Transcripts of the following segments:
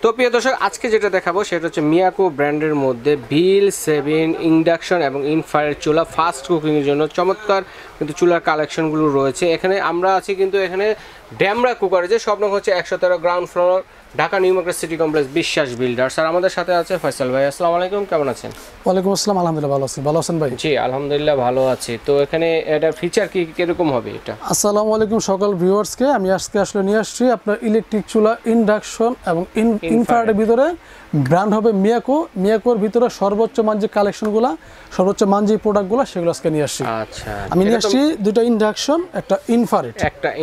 তো প্রিয় দর্শক, আজকে যেটা দেখাবো সেটা হচ্ছে মিয়াকো ব্র্যান্ডের মধ্যে বিল সেভিং ইন্ডাকশন এবং ইনফ্রারেড চুলা ফাস্ট কুকিংয়ের জন্য চমৎকার কিন্তু চুলার কালেকশনগুলো রয়েছে। এখানে আমরা আছি কিন্তু এখানে ড্যামরা কুকার, যে স্বপ্ন হচ্ছে 113 ground floor, Dhaka new market city complex, বিশ্বাস বিল্ডার্স। আর আমাদের সাথে আছে ফয়সাল ভাই। আসসালামু আলাইকুম, কেমন আছেন? ওয়ালাইকুম আসসালাম, আলহামদুলিল্লাহ ভালো আছি। ভালো আছেন ভাই? জি আলহামদুলিল্লাহ ভালো আছি। তো এখানে এটার ফিচার কি কিরকম হবে এটা? আসসালামু আলাইকুম সকল ভিউয়ার্সকে। আমি আজকে আসলে নিয়ে আসছি আপনার ইলেকট্রিক চুলা, ইন্ডাকশন এবং ইনফ্রারেডের ভিতরে ব্র্যান্ড হবে মিয়াকো। মিয়াকোর ভিতরে সর্বোচ্চ মান যে কালেকশনগুলো, সর্বোচ্চ মান যে প্রোডাক্টগুলো, সেগুলো আজকে নিয়ে আসছি। আচ্ছা, আমি নিয়ে আসছি দুটো ইন্ডাকশন, একটা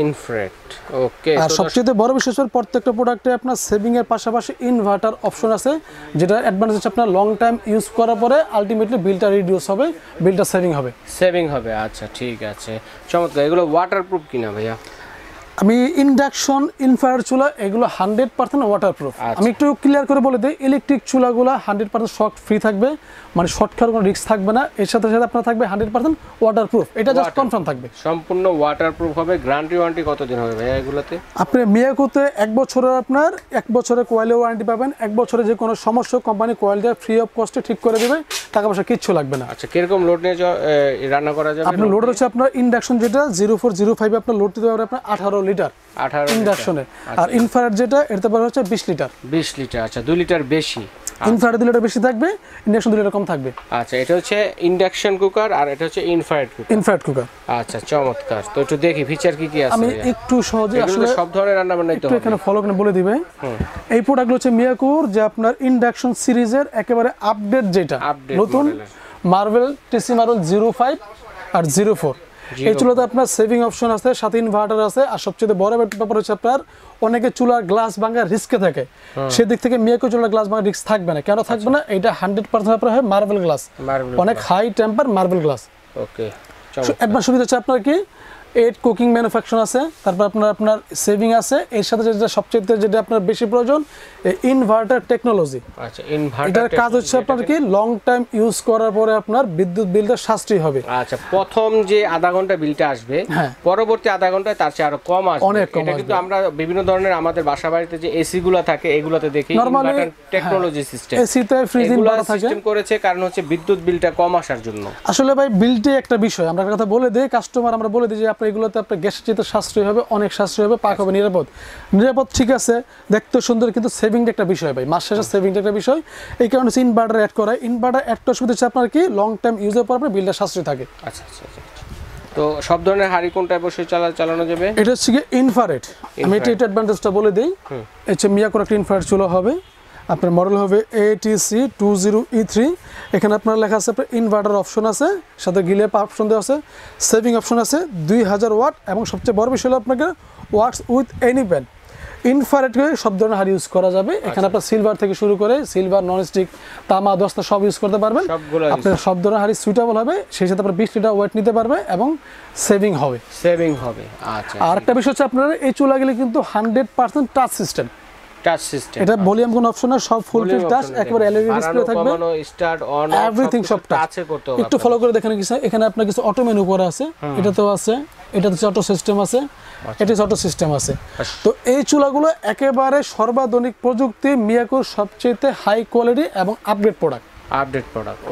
ইনফ্রারেড। ওকে। আর সবচেয়ে বড় বিষয় হচ্ছে প্রত্যেকটা প্রোডাক্টে আপনার সেভিং এর পাশাপাশি ইনভার্টার অপশন আছে, যেটা অ্যাডভান্টেজ হচ্ছে আপনার লং টাইম ইউজ করার পরে আলটিমেটলি বিলটা রিডিউস হবে, বিলটা সেভিং হবে। আচ্ছা ঠিক আছে, চমৎকার। এগুলো ওয়াটারপ্রুফ কিনা ভাইয়া? আমি ইন্ডাকশন ইনফ্রারেড চুলা এগুলো 100% ওয়াটারপ্রুফ। আমি একটু ক্লিয়ার করে বলে দিই, ইলেকট্রিক চুলাগুলো 100% শক ফ্রি থাকবে, মানে শর্ট খাওয়ার কোনো রিস্ক থাকবে না। এর সাথে সাথে আপনার থাকবে 100% ওয়াটারপ্রুফ, এটা জাস্ট কনফার্ম থাকবে। সম্পূর্ণ ওয়াটারপ্রুফ হবে। গ্যারান্টি ওয়ারেন্টি কতদিন হবে ভাইয়া এগুলোতে? আপনি মিয়াকোতে 1 বছরের আপনার 1 বছরের কোয়েলের ওয়ারেন্টি পাবেন। 1 বছরে যে কোনো সমস্যা কোম্পানি কোয়েলটা ফ্রি অফ কস্টে ঠিক করে দেবে, টাকা পয়সা কিচ্ছু লাগবে না। আচ্ছা, কিরকম লোড নিয়ে রান্না করা যাবে? আপনার লোড হচ্ছে আপনার ইন্ডাকশন যেটা 0405 আপনার লোড দিতে পারবে আপনার 18 লিটার ইন্ডাকশনে। আর ইনফ্রারেড যেটা এর পারে হচ্ছে 20 লিটার। 20 লিটার, আচ্ছা 2 লিটার বেশি। ইনফ্রারেড 2 লিটার বেশি থাকবে, ইন্ডাকশন 2 লিটার কম থাকবে। আচ্ছা, এটা হচ্ছে ইন্ডাকশন কুকার আর এটা হচ্ছে ইনফ্রারেড কুকার। আচ্ছা চমৎকার। তো একটু দেখি ফিচার কি কি আছে। আমি একটু সহজে আসলে সব ধরনের রান্না বান্নাই তো একটু এখানে ফলো করে বলে দিবে। এই প্রোডাক্টগুলো হচ্ছে মিয়াকোর যে আপনার ইন্ডাকশন সিরিজের একেবারে আপডেট, যেটা নতুন মার্বেল টিসি মার্বেল 05 আর 04। এই চুলাতে আপনার সেভিং অপশন আছে, সাথে ইনভার্টার আছে। আর সবচেয়ে বড় ব্যাপার হচ্ছে আপনার অনেকে চুলার গ্লাস ভাঙার রিস্কে থাকে, সেদিক থেকে মিয়াকো চুলার গ্লাস ভাঙার রিস্ক থাকবে না। কেন থাকবে না? এটা 100% আপনার হয় মার্বেল গ্লাস, অনেক হাই টেম্পার মার্বেল গ্লাস। ওকে, একবার সুবিধা হচ্ছে আপনার কি 8 কুকিং ম্যানুফ্যাকচার আছে, তারপর আপনার সেভিং আছে। এর সাথে যেটা সবচেয়ে যেটা আপনার বেশি প্রয়োজন, ইনভার্টার টেকনোলজি। আচ্ছা, ইনভার্টার এটার কাজ হচ্ছে আপনার কি লং টাইম ইউজ করার পরে আপনার বিদ্যুৎ বিলটা সাশ্রয়ী হবে। আচ্ছা, প্রথম যে আধা ঘন্টা বিলটা আসবে, পরবর্তী আধা ঘন্টায় তার চেয়ে আরো কম আসবে, অনেক কম। এটা কিন্তু আমরা বিভিন্ন ধরনের আমাদের বাসা বাড়িতে যে এসি গুলো থাকে এগুলোতে দেখি ইনভার্টার টেকনোলজি সিস্টেম, এসিতে ফ্রিজিং করা থাকে, সিস্টেম করেছে, কারণ হচ্ছে বিদ্যুৎ বিলটা কম আসার জন্য। আসলে ভাই বিলটি একটা বিষয়, আমরা একটা কথা বলে দেই কাস্টমার, আমরা বলে দিই যে আপনি এগুলোতে আপনার গ্যাসের চেয়ে সাশ্রয়ী হবে, অনেক সাশ্রয়ী হবে, পাক হবে, নিরাপদ ঠিক আছে, দেখতে সুন্দর, কিন্তু সেভিংটা একটা বিষয় ভাই, মাস শেষে সেভিংটা একটা বিষয়। এই কারণে ইনভার্টার অ্যাড করা, ইনভার্টার অ্যাড করার সুবিধা হচ্ছে আপনার কি লং টাইম ইউজের পর আপনার বিলটা সাশ্রয়ী থাকে। আচ্ছা আচ্ছা আচ্ছা। তো সব ধরনের হাড়ি কোনটা অবশ্যই চালানো যাবে? এটা হচ্ছে কি ইনফ্রারেড। আমি এটা অ্যাডভান্টেজটা বলে দিই। হচ্ছে মিয়াকোর একটা ইনফ্রারেড চুলা হবে, আপনার মডেল হবে ATC 20E3। এখানে আপনার লেখা আছে আপনার ইনভার্টার অপশন আছে, সাথে গিলে অপশন দেওয়া আছে, সেভিং অপশন আছে 2000 ওয়াট, এবং সবচেয়ে বড় বিষয় হলো আপনাকে ওয়াটস উইথ এনি প্যান। ইনফ্রারেড সব ধরনের হাড়ি ইউজ করা যাবে। এখানে আপনার সিলভার থেকে শুরু করে সিলভার, ননস্টিক, তামা, দস্তা সব ইউজ করতে পারবেন। আপনার সব ধরনের হাড়ি সুইটেবল হবে, সেই সাথে আপনার 20 লিটার ওয়েট নিতে পারবে এবং সেভিং হবে। আচ্ছা, আর একটা বিষয় হচ্ছে আপনার এই চুলাগুলি কিন্তু 100% টাচ সিস্টেম। এটা ভলিউম কোন অপশন না, সব ফুল ফিল টাচ, একেবারে এলইডি ডিসপ্লে থাকবে, স্টার্ট অন এভরিথিং সব টাচে করতে হবে। একটু ফলো করে দেখেন কিছু, এখানে আপনার কিছু অটো মেনু করা আছে, এটাতেও আছে, এটাতে অটো সিস্টেম আছে, এটা অটো সিস্টেম আছে। তো এই চুলাগুলো একেবারে সর্বাধুনিক প্রযুক্তি, মিয়াকোর সবচেয়ে হাই কোয়ালিটি এবং আপডেট প্রোডাক্ট।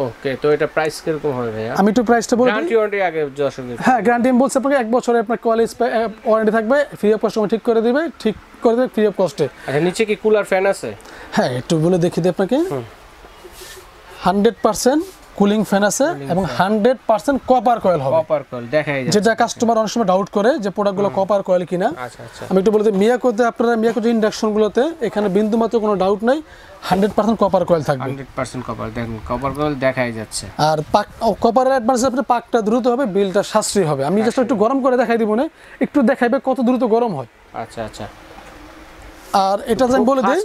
ওকে। তো এটা প্রাইস কিরকম হবে ভাইয়া? আমি একটু প্রাইসটা বলি। গ্যারান্টি ওয়ারেন্টি আগে দর্শকদের। হ্যাঁ, গ্যারান্টি আমি বলছি আপনাকে 1 বছরের আপনার কোয়ালিটি ওয়ারেন্টি থাকবে, ফ্রি অফ কস্ট ঠিক করে দিবে ফ্রি অফ কস্টে। আচ্ছা, নিচে কি কুলার ফ্যান আছে? হ্যাঁ, একটু বলে দেখিয়ে দিই আপনাকে। 100% কুলিং ফ্যান আছে এবং 100% কপার কয়েল হবে। কপার কয়েল দেখাই যাচ্ছে, যেটা কাস্টমার অনেক সময় ডাউট করে যে প্রোডাক্টগুলো কপার কয়েল কিনা। আচ্ছা আচ্ছা। আমি একটু বলে দিই, মিয়াকোতে আপনারা মিয়াকো যে ইন্ডাকশনগুলোতে এখানে বিন্দুমাত্র কোনো ডাউট নাই, 100% কপার কয়েল থাকবে। 100% কপার, দেখুন কপার কয়েল দেখাই যাচ্ছে। আর কপারের অ্যাডভান্স আপনার পাকটা দ্রুত হবে, বিলটা সাশ্রয়ী হবে। আমি জাস্ট একটু গরম করে দেখাই দিব না, একটু দেখাইবে কত দ্রুত গরম হয়। আচ্ছা আচ্ছা। আর এটা আমি বলে দিই,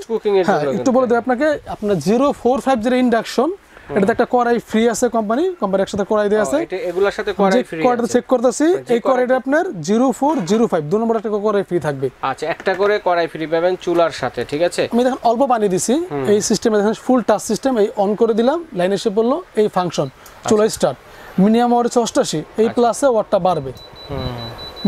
হ্যাঁ একটু বলে দিই আপনাকে, আপনার 045 যে ইন্ডাকশন, এটাতে একটা কড়াই ফ্রি আছে, কোম্পানি একসাথে কড়াই দেয়া আছে। এগুলোর সাথে কড়াই ফ্রি আছে, কড়াইটা চেক করতেছি। এই কড়াইটা আপনার 0405 দুই নম্বর একটা কড়াই ফ্রি থাকবে। আচ্ছা, একটা করে কড়াই ফ্রি পাবেন চুলার সাথে, ঠিক আছে। আমি দেখেন অল্প পানি দিছি, এই সিস্টেমে দেখেন ফুল টাচ সিস্টেম, এই অন করে দিলাম, লাইন এসে পড়লো, এই ফাংশন, চুলা স্টার্ট। মিনিমাম ওয়াট 88, এই প্লাসে ওয়াটটা বাড়বে,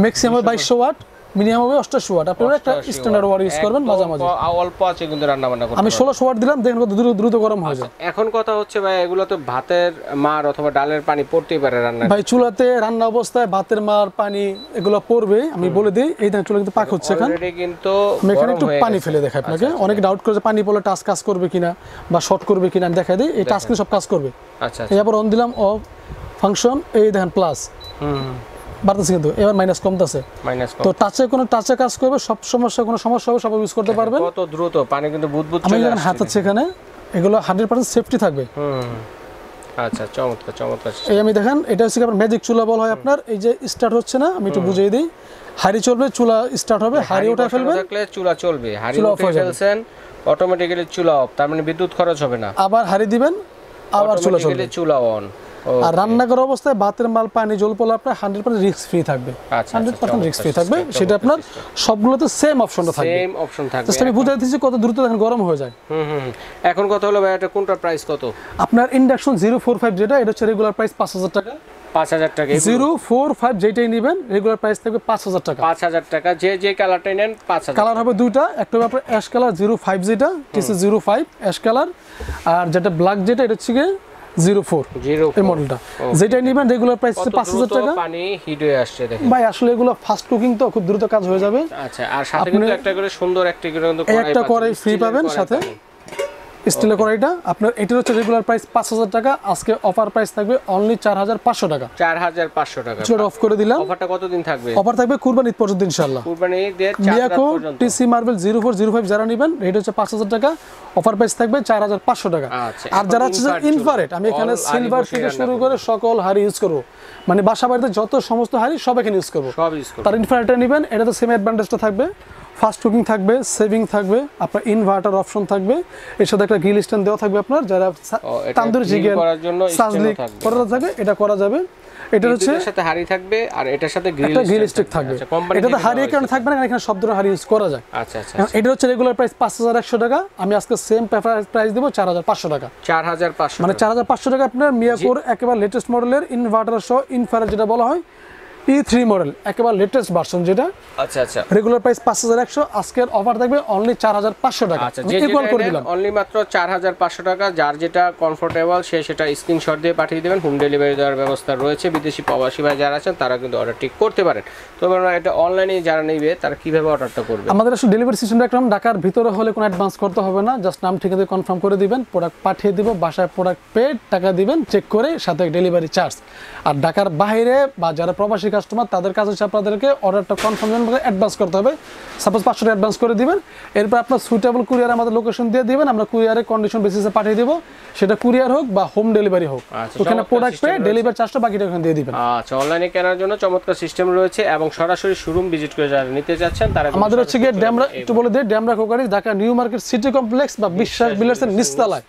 ম্যাক্সিমাম 2200 ওয়াট, মিনিমাম হবে 88 ওয়াট। আপনারা একটা স্ট্যান্ডার্ড ওয়াট ইউজ করবেন মাঝামাঝি। অল্প আছে কিন্তু রান্না বান্না করতে আমি 1600 ওয়াট দিলাম, দেখেন কত দ্রুত গরম হয়ে যায়। এখন কথা হচ্ছে ভাই, এগুলো তো ভাতের মার অথবা ডালের পানি পড়তেই পারে রান্না। ভাই চুলাতে রান্না অবস্থায় ভাতের মার পানি এগুলো পড়বে, আমি বলে দিই। এই দেখেন চুলা কিন্তু পাক হচ্ছে এখন, অলরেডি কিন্তু আমি এখানে একটু পানি ফেলে দেখাই আপনাকে। অনেকে ডাউট করে যে পানি পড়লে টাচ কাজ করবে কিনা বা শর্ট করবে কিনা, আমি দেখাই দিই। এই টাচ কিন্তু সব কাজ করবে। আচ্ছা এবার অন দিলাম অফ ফাংশন, এই দেখেন প্লাস বাড়তেছে কিন্তু, এবার মাইনাস কমতেছে। তো টাচে কাজ করবে, সব কোনো সমস্যা হবে সব ইউজ করতে পারবেন। কত দ্রুত পানি কিন্তু বুদবুদ আমি চলে যখন হাত আছে এখানে, এগুলো 100% সেফটি থাকবে। আচ্ছা, চমৎকার। এই আমি দেখেন, এটা হচ্ছে আপনার ম্যাজিক চুলা বলা হয় আপনার। এই যে স্টার্ট হচ্ছে না, আমি একটু বুঝিয়ে দিই। হাড়ি চলবে, চুলা স্টার্ট হবে, হাড়ি ওঠা ফেলবে, চুলা চলবে। হাড়ি উঠে ফেলছেন, অটোমেটিক্যালি চুলা অফ, তার মানে বিদ্যুৎ খরচ হবে না। আবার হাড়ি দিবেন, আবার চুলা চলবে, চুলা অন। আর রান্না করার অবস্থায় ভাতের মাল পানি জল পড়লে আপনার 100% রিস্ক ফ্রি থাকবে। 100% রিস্ক ফ্রি থাকবে, সেটা আপনার সবগুলোতে সেম অপশনটা থাকবে। সেম অপশন থাকবে। জাস্ট আমি বুঝাই দিচ্ছি কত দ্রুত দেখেন গরম হয়ে যায়। এখন কথা হলো ভাই, এটা কোনটা প্রাইস কত? আপনার ইন্ডাকশন 045 যেটা, এটা হচ্ছে রেগুলার প্রাইস 5000 টাকা। 5000 টাকা। 045 যেটাই নেবেন রেগুলার প্রাইস থাকবে 5000 টাকা। 5000 টাকা। যে কালারটাই নেন 5000। কালার হবে দুইটা, একটা হবে আপনার অ্যাশ কালার 05 যেটা, টিসি 05 অ্যাশ কালার, আর যেটা ব্ল্যাক যেটা, এটা হচ্ছে 04 এই মডেলটা। যেটাই নেবেন রেগুলার প্রাইস হচ্ছে 5000 টাকা। পানি হিট হয়ে আসছে দেখেন ভাই, আসলে এগুলো ফাস্ট কুকিং তো খুব দ্রুত কাজ হয়ে যাবে। আচ্ছা, আর সাথে কিন্তু একটা করে সুন্দর একটা করে কিন্তু একটা কড়াই ফ্রি পাবেন সাথে, স্টিলের কড়াইটা। আপনার এটার হচ্ছে রেগুলার প্রাইস 5000 টাকা, আজকে অফার প্রাইস থাকবে অনলি 4500 টাকা। 4500 টাকা। চলো অফ করে দিলাম। অফারটা কতদিন থাকবে? অফার থাকবে কুরবানি ঈদ পর্যন্ত ইনশাআল্লাহ। কুরবানি ঈদের 4 রাত মিয়াকো পর্যন্ত। টিসি মার্বেল 0405 যারা নেবেন, রেট হচ্ছে 5000 টাকা, অফার প্রাইস থাকবে 4500 টাকা। আর যারা হচ্ছে ইনফ্রারেড, আমি এখানে সিলভার থেকে শুরু করে সকল হাড়ি ইউজ করব, মানে বাসা বাড়িতে যত সমস্ত হাড়ি সব এখানে ইউজ করব। তার ইনফ্রারেডটা নেবেন, এটাতে সেম অ্যাডভান্টেজটা থাকবে, ফাস্ট কুকিং থাকবে, সেভিং থাকবে, আপনার ইনভার্টার অপশন থাকবে, এর সাথে একটা গ্রিল স্ট্যান্ড দেওয়া থাকবে আপনার, যারা তান্দুরি চিকেন করার জন্য সাজলি করা থাকে, এটা করা যাবে। এটা হচ্ছে এটার সাথে হাড়ি থাকবে আর এটার সাথে গ্রিল স্টিক থাকবে। এটাতে হাড়ি কারণে থাকবে না, এখানে সব ধরনের হাড়ি ইউজ করা যায়। আচ্ছা। এটা হচ্ছে রেগুলার প্রাইস 5100 টাকা, আমি আজকে সেম প্রাইস দেব 4500 টাকা। 4500 মানে 4500 টাকা আপনার মিয়াকোর একেবারে লেটেস্ট মডেলের ইনভার্টার সহ ইনফ্রারেড যেটা বলা হয় E3 মডেল, একেবারে লেটেস্ট ভার্সন যেটা। আচ্ছা। রেগুলার প্রাইস 5100, আজকের অফার থাকবে অনলি 4500 টাকা। আচ্ছা, ইকুয়াল করে দিলাম অনলি মাত্র 4500 টাকা। যার যেটা কমফোর্টেবল সে সেটা স্ক্রিনশট দিয়ে পাঠিয়ে দিবেন। হোম ডেলিভারি দেওয়ার ব্যবস্থা রয়েছে। বিদেশি প্রবাসী ভাই যারা আছেন তারা কিন্তু অর্ডারটি করতে পারেন। তবে এটা অনলাইনে যারা নেবে তারা কিভাবে অর্ডারটা করবে? আমাদের আসলে ডেলিভারি সিস্টেম রাখলাম, ঢাকার ভিতরে হলে কোনো অ্যাডভান্স করতে হবে না, জাস্ট নাম ঠিকানা কনফার্ম করে দিবেন, প্রোডাক্ট পাঠিয়ে দিব, বাসায় প্রোডাক্ট পেয়ে টাকা দিবেন চেক করে, সাথে ডেলিভারি চার্জ। আর ঢাকার বাইরে বা যারা প্রবাসী কাস্টমার তাদের কাছে আপনাদেরকে অর্ডারটা কনফার্ম অ্যাডভান্স করতে হবে। সাপোজ 500 টাকা অ্যাডভান্স করে দিবেন, এরপর আপনার সুইটেবল কুরিয়ার আমাদের লোকেশন দিয়ে দিবেন, আমরা কুরিয়ারে কন্ডিশন বেসিসে পাঠিয়ে দেব, সেটা কুরিয়ার হোক বা হোম ডেলিভারি হোক। ওখানে প্রোডাক্ট পেয়ে ডেলিভারি চার্জটা বাকিটা ওখানে দিয়ে দিবেন। আচ্ছা, অনলাইনে কেনার জন্য চমৎকার সিস্টেম রয়েছে এবং সরাসরি শোরুম ভিজিট করে যারা নিতে যাচ্ছেন তারা আমাদের হচ্ছে গিয়ে ড্যামরা, একটু বলে দিই, ড্যামরা কোকারি, Dhaka new market city complex বা বিশ্বাস বিল্ডার্সের নিচতলায়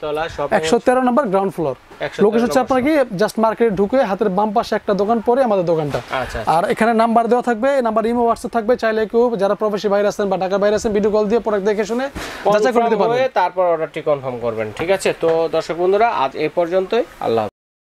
113 নম্বর গ্রাউন্ড ফ্লোর। লোকেশন হচ্ছে আপনার কি জাস্ট মার্কেটে ঢুকে হাতের বাম পাশে একটা দোকান পরে আমাদের দোকানটা। আর এখানে নাম্বার দেওয়া থাকবে, এই নাম্বার ইমো হোয়াটসঅ্যাপ থাকবে, চাইলে কেউ যারা প্রবাসী বাইরে আছেন বা ঢাকার বাইরে আছেন ভিডিও কল দিয়ে প্রোডাক্ট দেখে শুনে যাচাই করে নিতে পারবেন, তারপর অর্ডারটি কনফার্ম করবেন। ঠিক আছে, তো দর্শক বন্ধুরা আজ এই পর্যন্তই। আল্লাহ।